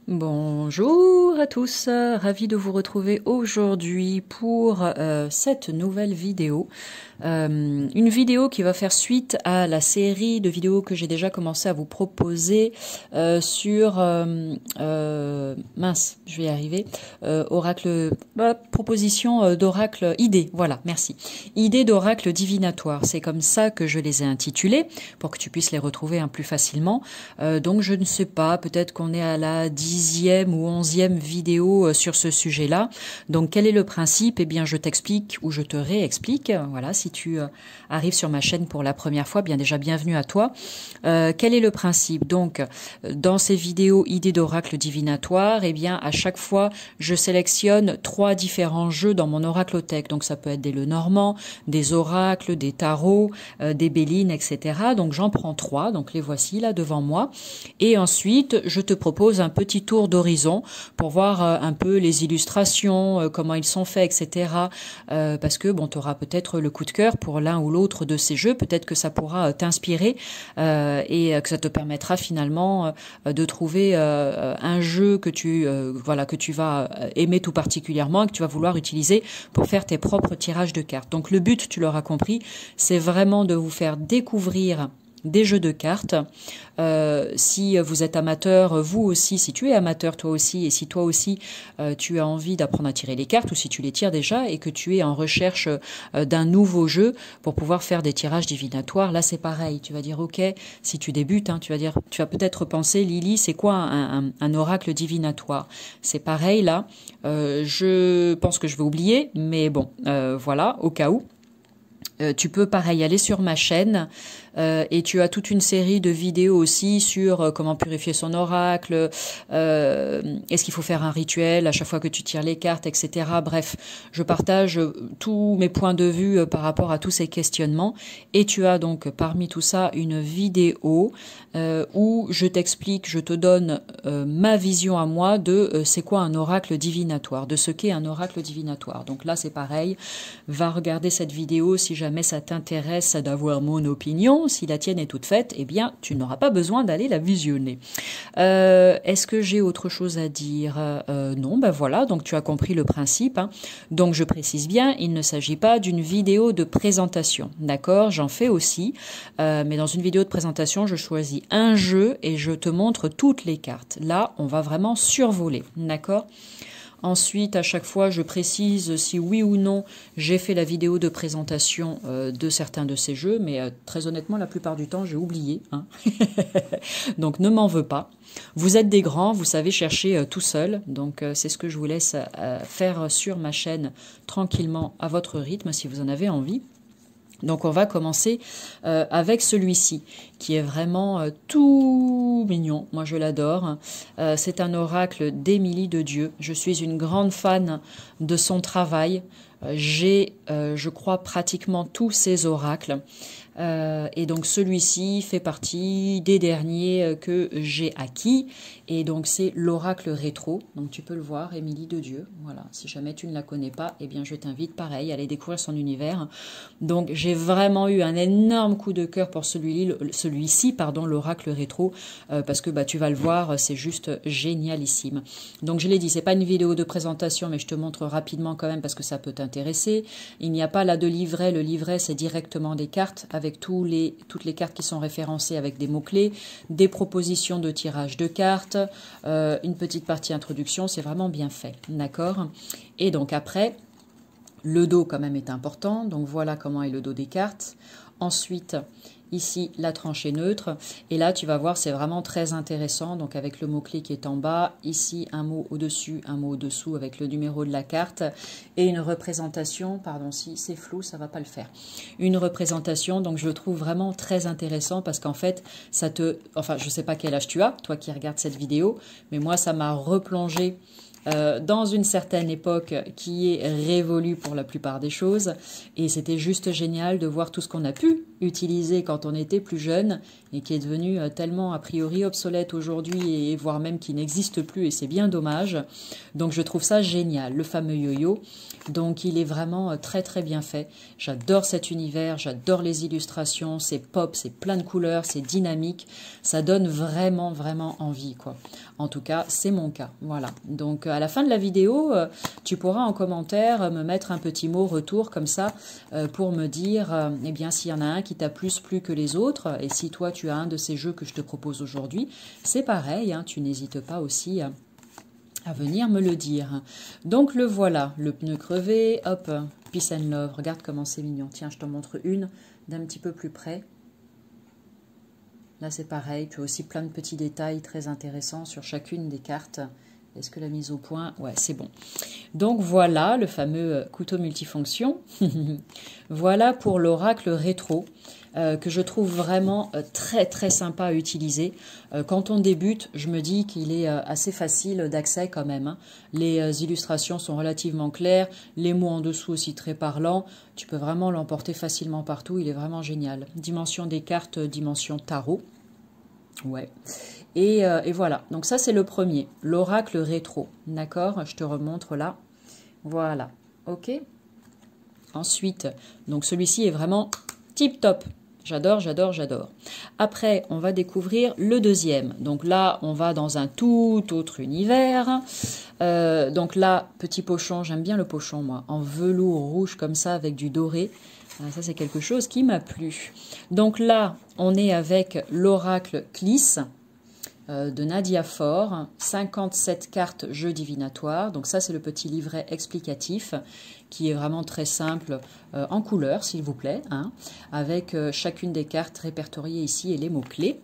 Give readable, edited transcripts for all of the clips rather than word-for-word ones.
Bonjour à tous, ravi de vous retrouver aujourd'hui pour cette nouvelle vidéo. Une vidéo qui va faire suite à la série de vidéos que j'ai déjà commencé à vous proposer sur mince, je vais y arriver, oracle, proposition d'oracle, idée, voilà, merci. Idées d'oracle divinatoire, c'est comme ça que je les ai intitulées pour que tu puisses les retrouver plus facilement. Donc je ne sais pas, peut-être qu'on est à la 10e ou 11e vidéo sur ce sujet-là. Donc quel est le principe? Eh bien je t'explique ou je te réexplique. Voilà, si tu arrives sur ma chaîne pour la première fois, bien déjà bienvenue à toi. Quel est le principe? Donc dans ces vidéos idées d'oracle divinatoire, eh bien à chaque fois je sélectionne 3 différents jeux dans mon oraclothèque. Donc ça peut être des Lenormand, des oracles, des tarots, des bélines, etc. Donc j'en prends 3, donc les voici là devant moi. Et ensuite je te propose un petit tour d'horizon pour voir un peu les illustrations, comment ils sont faits, etc. Parce que bon, tu auras peut-être le coup de cœur pour l'un ou l'autre de ces jeux, peut-être que ça pourra t'inspirer et que ça te permettra finalement de trouver un jeu que tu vas aimer tout particulièrement et que tu vas vouloir utiliser pour faire tes propres tirages de cartes. Donc le but, tu l'auras compris, c'est vraiment de vous faire découvrir des jeux de cartes. Si vous êtes amateur, vous aussi, si tu es amateur toi aussi, et si toi aussi tu as envie d'apprendre à tirer les cartes, ou si tu les tires déjà et que tu es en recherche d'un nouveau jeu pour pouvoir faire des tirages divinatoires, là c'est pareil, tu vas dire ok, si tu débutes, tu vas peut-être penser Lily, c'est quoi un oracle divinatoire? C'est pareil là, je pense que je vais oublier, mais bon, voilà, au cas où. Tu peux pareil aller sur ma chaîne et tu as toute une série de vidéos aussi sur comment purifier son oracle, est-ce qu'il faut faire un rituel à chaque fois que tu tires les cartes, etc. Bref, je partage tous mes points de vue par rapport à tous ces questionnements et tu as donc parmi tout ça une vidéo où je t'explique, je te donne ma vision à moi de c'est quoi un oracle divinatoire, de ce qu'est un oracle divinatoire. Donc là c'est pareil, va regarder cette vidéo si jamais ça t'intéresse d'avoir mon opinion. Si la tienne est toute faite, eh bien, tu n'auras pas besoin d'aller la visionner. Est-ce que j'ai autre chose à dire? Non, ben voilà, donc tu as compris le principe. Donc je précise bien, il ne s'agit pas d'une vidéo de présentation, d'accord? J'en fais aussi, mais dans une vidéo de présentation, je choisis un jeu et je te montre toutes les cartes. Là, on va vraiment survoler, d'accord? Ensuite, à chaque fois, je précise si oui ou non j'ai fait la vidéo de présentation de certains de ces jeux, mais très honnêtement, la plupart du temps, j'ai oublié. Donc, ne m'en veux pas. Vous êtes des grands, vous savez chercher tout seul, donc c'est ce que je vous laisse faire sur ma chaîne tranquillement à votre rythme si vous en avez envie. Donc on va commencer avec celui-ci, qui est vraiment tout mignon. Moi je l'adore. C'est un oracle d'Émilie de Dieu. Je suis une grande fan de son travail. J'ai, je crois, pratiquement tous ses oracles. Et donc celui-ci fait partie des derniers que j'ai acquis. Et donc c'est l'oracle rétro. Donc tu peux le voir, Émilie de Dieu. Voilà. Si jamais tu ne la connais pas, eh bien je t'invite pareil à aller découvrir son univers. Donc j'ai vraiment eu un énorme coup de cœur pour celui-ci, l'oracle rétro, parce que tu vas le voir, c'est juste génialissime. Donc je l'ai dit, c'est pas une vidéo de présentation, mais je te montre rapidement quand même parce que ça peut t'intéresser. Il n'y a pas là de livret. Le livret, c'est directement des cartes avec toutes les cartes qui sont référencées avec des mots-clés, des propositions de tirage de cartes, une petite partie introduction, c'est vraiment bien fait, d'accord? Et donc après, le dos quand même est important, donc voilà comment est le dos des cartes. Ensuite, ici, la tranchée neutre. Et là, tu vas voir, c'est vraiment très intéressant. Donc, avec le mot-clé qui est en bas. Ici, un mot au-dessus, un mot au-dessous avec le numéro de la carte. Et une représentation, pardon, si c'est flou, ça va pas le faire. Une représentation, donc je le trouve vraiment très intéressant parce qu'en fait, enfin, je sais pas quel âge tu as, toi qui regardes cette vidéo, mais moi, ça m'a replongé dans une certaine époque qui est révolue pour la plupart des choses. Et c'était juste génial de voir tout ce qu'on a pu utiliser quand on était plus jeune et qui est devenu tellement a priori obsolète aujourd'hui et voire même qui n'existe plus et c'est bien dommage. Donc je trouve ça génial, le fameux yo-yo. Donc il est vraiment très très bien fait. J'adore cet univers, j'adore les illustrations, c'est pop, c'est plein de couleurs, c'est dynamique. Ça donne vraiment vraiment envie quoi. En tout cas, c'est mon cas. Voilà. Donc à la fin de la vidéo, tu pourras en commentaire me mettre un petit mot retour comme ça pour me dire eh bien s'il y en a un qui t'a plus plu que les autres et si toi tu as un de ces jeux que je te propose aujourd'hui, c'est pareil, hein, tu n'hésites pas aussi à venir me le dire. Donc le voilà, le pneu crevé, hop, peace and love, regarde comment c'est mignon. Tiens, je t'en montre une d'un petit peu plus près. Là c'est pareil, tu as aussi plein de petits détails très intéressants sur chacune des cartes. Est-ce que la mise au point? Ouais, c'est bon. Donc voilà le fameux couteau multifonction. Voilà pour l'oracle rétro que je trouve vraiment très très sympa à utiliser. Quand on débute, je me dis qu'il est assez facile d'accès quand même. Hein. Les illustrations sont relativement claires, les mots en dessous aussi très parlants. Tu peux vraiment l'emporter facilement partout, il est vraiment génial. Dimension des cartes, dimension tarot. Ouais. Et voilà, donc ça c'est le premier, l'oracle rétro, d'accord? Je te remontre là, voilà, ok? Ensuite, donc celui-ci est vraiment tip top, j'adore, j'adore, j'adore. Après, on va découvrir le deuxième, donc là on va dans un tout autre univers. Donc là, petit pochon, j'aime bien le pochon moi, en velours rouge comme ça avec du doré. Ça, c'est quelque chose qui m'a plu. Donc là, on est avec l'oracle Clis de Nadia Faure, 57 cartes jeux divinatoires. Donc ça, c'est le petit livret explicatif qui est vraiment très simple, en couleur, s'il vous plaît, hein, avec chacune des cartes répertoriées ici et les mots-clés.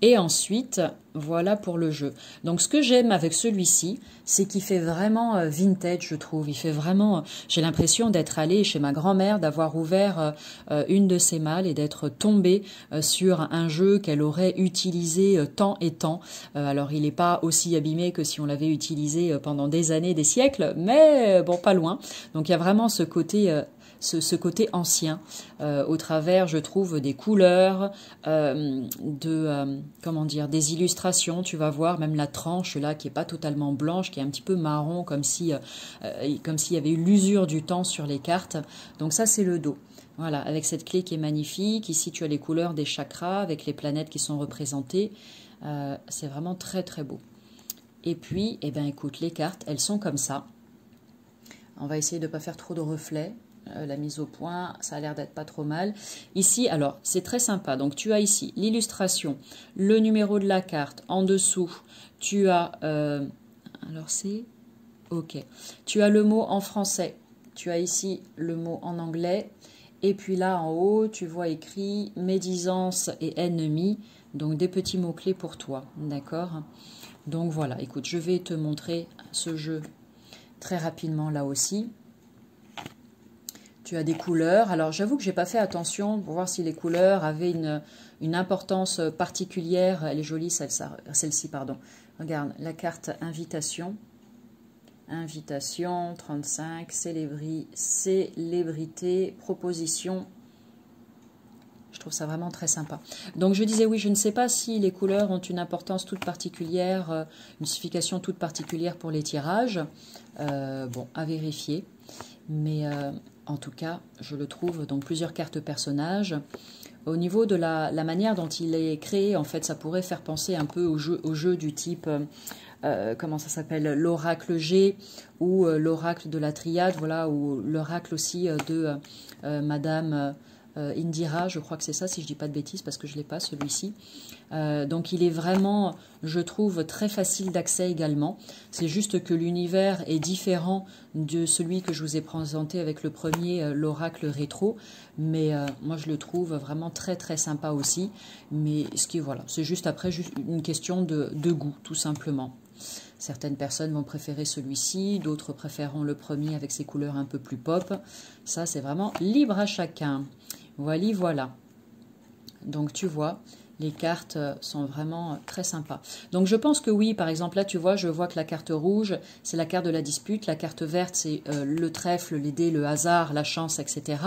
Et ensuite, voilà pour le jeu. Donc ce que j'aime avec celui-ci, c'est qu'il fait vraiment vintage, je trouve. Il fait vraiment, j'ai l'impression d'être allée chez ma grand-mère, d'avoir ouvert une de ses malles et d'être tombée sur un jeu qu'elle aurait utilisé tant et tant. Alors il n'est pas aussi abîmé que si on l'avait utilisé pendant des années, des siècles, mais bon, pas loin. Donc il y a vraiment ce côté... ce côté ancien, au travers, je trouve, des couleurs, comment dire, des illustrations, tu vas voir, même la tranche là, qui est pas totalement blanche, qui est un petit peu marron, comme s'il y avait eu l'usure du temps sur les cartes. Donc ça, c'est le dos. Voilà, avec cette clé qui est magnifique. Ici, tu as les couleurs des chakras, avec les planètes qui sont représentées. C'est vraiment très, très beau. Et puis, eh ben, écoute, les cartes, elles sont comme ça. On va essayer de ne pas faire trop de reflets. La mise au point, ça a l'air d'être pas trop mal. Ici, alors, c'est très sympa. Donc, tu as ici l'illustration, le numéro de la carte. En dessous, tu as... alors, c'est... OK. Tu as le mot en français. Tu as ici le mot en anglais. Et puis là, en haut, tu vois écrit « médisance et ennemi ». Donc, des petits mots-clés pour toi. D'accord? Donc, voilà. Écoute, je vais te montrer ce jeu très rapidement là aussi. Tu as des couleurs. Alors, j'avoue que je n'ai pas fait attention pour voir si les couleurs avaient une importance particulière. Elle est jolie, celle-ci, pardon. Regarde, la carte invitation. Invitation, 35, célébrité, proposition. Je trouve ça vraiment très sympa. Donc, je disais, oui, je ne sais pas si les couleurs ont une importance toute particulière, une signification toute particulière pour les tirages. Bon, à vérifier. Mais... en tout cas, je le trouve dans plusieurs cartes personnages. Au niveau de la manière dont il est créé, en fait, ça pourrait faire penser un peu au jeu du type, comment ça s'appelle, l'oracle G ou l'oracle de la triade, voilà, ou l'oracle aussi de Madame Indira, je crois que c'est ça, si je ne dis pas de bêtises, parce que je ne l'ai pas, celui-ci. Donc il est vraiment, je trouve, très facile d'accès également. C'est juste que l'univers est différent de celui que je vous ai présenté avec le premier, l'oracle rétro. Mais moi, je le trouve vraiment très très sympa aussi. Mais ce qui, voilà, c'est juste après juste une question de goût, tout simplement. Certaines personnes vont préférer celui-ci, d'autres préféreront le premier avec ses couleurs un peu plus pop. Ça, c'est vraiment libre à chacun. Voilà, voilà. Donc, tu vois, Les cartes sont vraiment très sympas. Donc je pense que oui, par exemple là tu vois, je vois que la carte rouge c'est la carte de la dispute, la carte verte c'est le trèfle, les dés, le hasard, la chance, etc.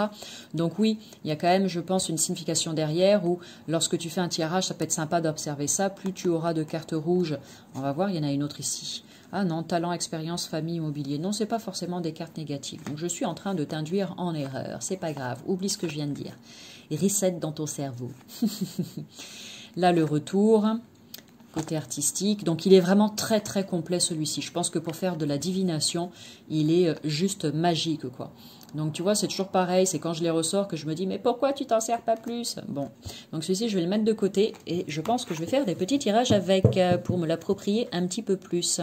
Donc oui, il y a quand même je pense une signification derrière où lorsque tu fais un tirage, ça peut être sympa d'observer ça. Plus tu auras de cartes rouges, on va voir, il y en a une autre ici. Ah non, talent, expérience, famille, immobilier. Non, c'est pas forcément des cartes négatives. Donc je suis en train de t'induire en erreur. C'est pas grave, oublie ce que je viens de dire. Reset dans ton cerveau. Là, le retour, côté artistique. Donc il est vraiment très très complet celui-ci. Je pense que pour faire de la divination, il est juste magique, quoi. Donc tu vois, c'est toujours pareil, c'est quand je les ressors que je me dis « Mais pourquoi tu t'en sers pas plus ?» Bon, donc celui-ci, je vais le mettre de côté et je pense que je vais faire des petits tirages avec pour me l'approprier un petit peu plus.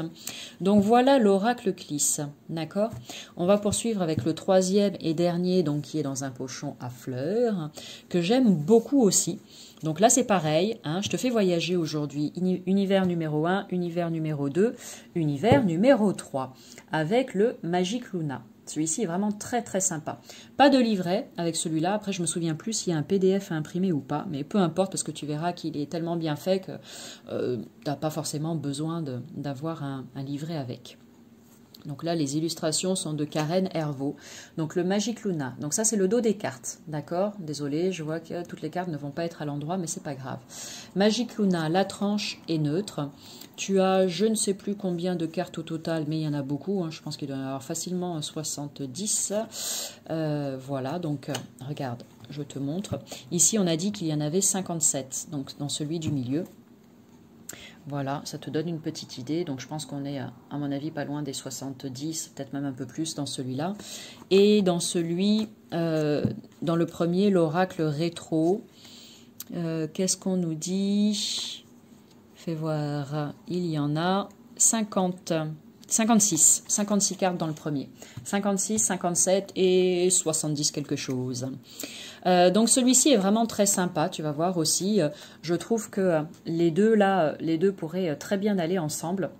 Donc voilà l'oracle Clis, d'accord? On va poursuivre avec le troisième et dernier, donc qui est dans un pochon à fleurs, que j'aime beaucoup aussi. Donc là, c'est pareil, hein, je te fais voyager aujourd'hui, univers numéro 1, univers numéro 2, univers numéro 3, avec le Magic Luna. Celui-ci est vraiment très très sympa. Pas de livret avec celui-là. Après, je me souviens plus s'il y a un PDF à imprimer ou pas. Mais peu importe parce que tu verras qu'il est tellement bien fait que tu n'as pas forcément besoin d'avoir un livret avec. Donc là, les illustrations sont de Karen Hervaux. Donc le Magic Luna. Donc ça, c'est le dos des cartes. D'accord? Désolé, je vois que toutes les cartes ne vont pas être à l'endroit, mais c'est pas grave. Magic Luna, la tranche est neutre. Tu as je ne sais plus combien de cartes au total, mais il y en a beaucoup. Hein. Je pense qu'il doit y en avoir facilement 70. Voilà, donc regarde, je te montre. Ici, on a dit qu'il y en avait 57, donc dans celui du milieu. Voilà, ça te donne une petite idée. Donc je pense qu'on est, à mon avis, pas loin des 70, peut-être même un peu plus dans celui-là. Et dans celui, dans le premier, l'oracle rétro, qu'est-ce qu'on nous dit ? Fais voir, il y en a 56 cartes dans le premier. 56, 57 et 70 quelque chose. Donc celui-ci est vraiment très sympa, tu vas voir aussi. Je trouve que les deux pourraient très bien aller ensemble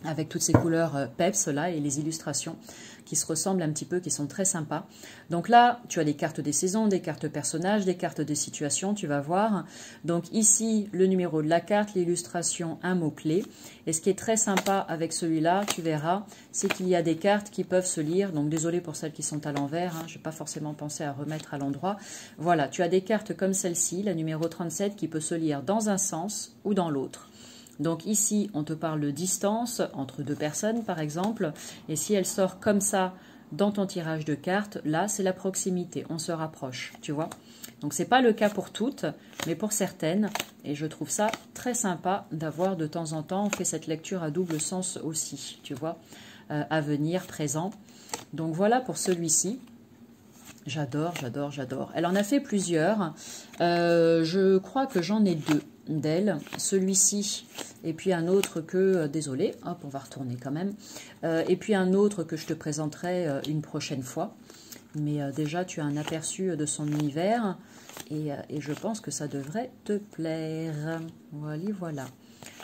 avec toutes ces couleurs peps là et les illustrations qui se ressemblent un petit peu, qui sont très sympas. Donc là, tu as des cartes des saisons, des cartes personnages, des cartes des situations, tu vas voir. Donc ici, le numéro de la carte, l'illustration, un mot-clé. Et ce qui est très sympa avec celui-là, tu verras, c'est qu'il y a des cartes qui peuvent se lire. Donc désolé pour celles qui sont à l'envers, hein, je n'ai pas forcément pensé à remettre à l'endroit. Voilà, tu as des cartes comme celle-ci, la numéro 37, qui peut se lire dans un sens ou dans l'autre. Donc ici, on te parle de distance entre deux personnes, par exemple. Et si elle sort comme ça dans ton tirage de cartes, là, c'est la proximité. On se rapproche, tu vois. Donc, ce n'est pas le cas pour toutes, mais pour certaines. Et je trouve ça très sympa d'avoir de temps en temps, on fait cette lecture à double sens aussi, tu vois, avenir, présent. Donc, voilà pour celui-ci. J'adore, j'adore, j'adore. Elle en a fait plusieurs. Je crois que j'en ai deux d'elle, celui-ci et puis un autre que, désolé, hop, on va retourner quand même, et puis un autre que je te présenterai une prochaine fois, mais déjà tu as un aperçu de son univers et je pense que ça devrait te plaire. Voilà, voilà.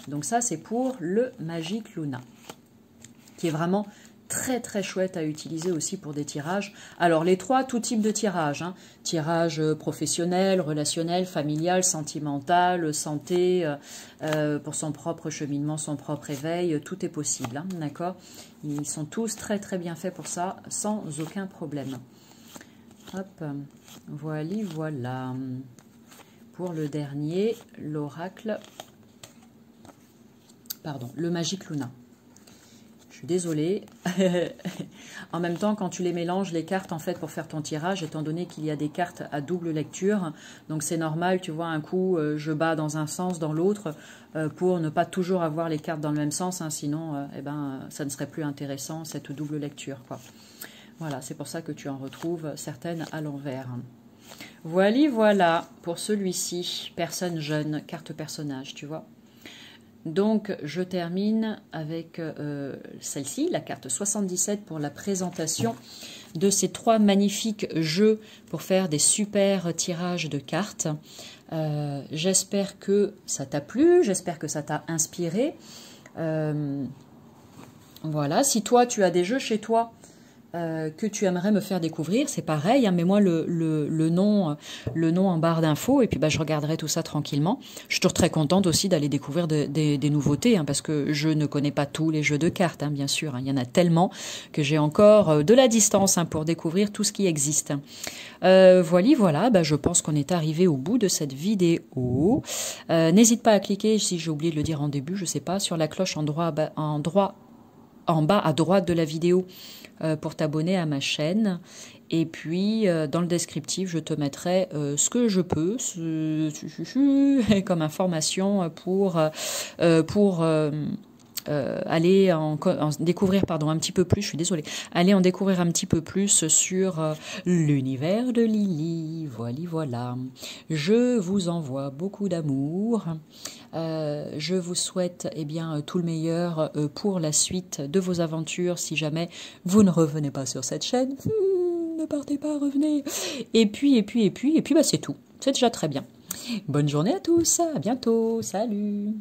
Donc ça c'est pour le Magic Luna, qui est vraiment très très chouette à utiliser aussi pour des tirages. Alors les trois, tout type de tirage, hein. Tirage professionnel, relationnel, familial, sentimental, santé, pour son propre cheminement, son propre éveil, tout est possible, hein, d'accord? Ils sont tous très très bien faits pour ça, sans aucun problème. Hop, voilà, voilà. Pour le dernier, l'oracle, pardon, le Magic Luna. Je suis désolée. En même temps, quand tu les mélanges, les cartes, en fait, pour faire ton tirage, étant donné qu'il y a des cartes à double lecture, donc c'est normal, tu vois, un coup, je bats dans un sens, dans l'autre, pour ne pas toujours avoir les cartes dans le même sens, hein, sinon, eh ben, ça ne serait plus intéressant, cette double lecture, quoi. Voilà, c'est pour ça que tu en retrouves certaines à l'envers. Voilà, voilà, pour celui-ci, personne jeune, carte personnage, tu vois. Donc, je termine avec celle-ci, la carte 77, pour la présentation de ces trois magnifiques jeux pour faire des super tirages de cartes. J'espère que ça t'a plu, j'espère que ça t'a inspiré. Voilà, si toi, tu as des jeux chez toi que tu aimerais me faire découvrir, c'est pareil, hein, mets-moi le nom en barre d'infos et puis bah, je regarderai tout ça tranquillement. Je suis toujours très contente aussi d'aller découvrir des nouveautés, hein, parce que je ne connais pas tous les jeux de cartes, hein, bien sûr, hein, il y en a tellement que j'ai encore de la distance, hein, pour découvrir tout ce qui existe. Voilà, bah, je pense qu'on est arrivé au bout de cette vidéo. N'hésite pas à cliquer, si j'ai oublié de le dire en début, je sais pas, sur la cloche en bas à droite de la vidéo pour t'abonner à ma chaîne. Et puis, dans le descriptif, je te mettrai ce que je peux comme information pour aller en découvrir un petit peu plus, je suis désolée, aller en découvrir un petit peu plus sur l'univers de Lily. Voilà. Je vous envoie beaucoup d'amour. Je vous souhaite tout le meilleur pour la suite de vos aventures. Si jamais vous ne revenez pas sur cette chaîne, ne partez pas, revenez. Et puis, bah, c'est tout. C'est déjà très bien. Bonne journée à tous. À bientôt. Salut.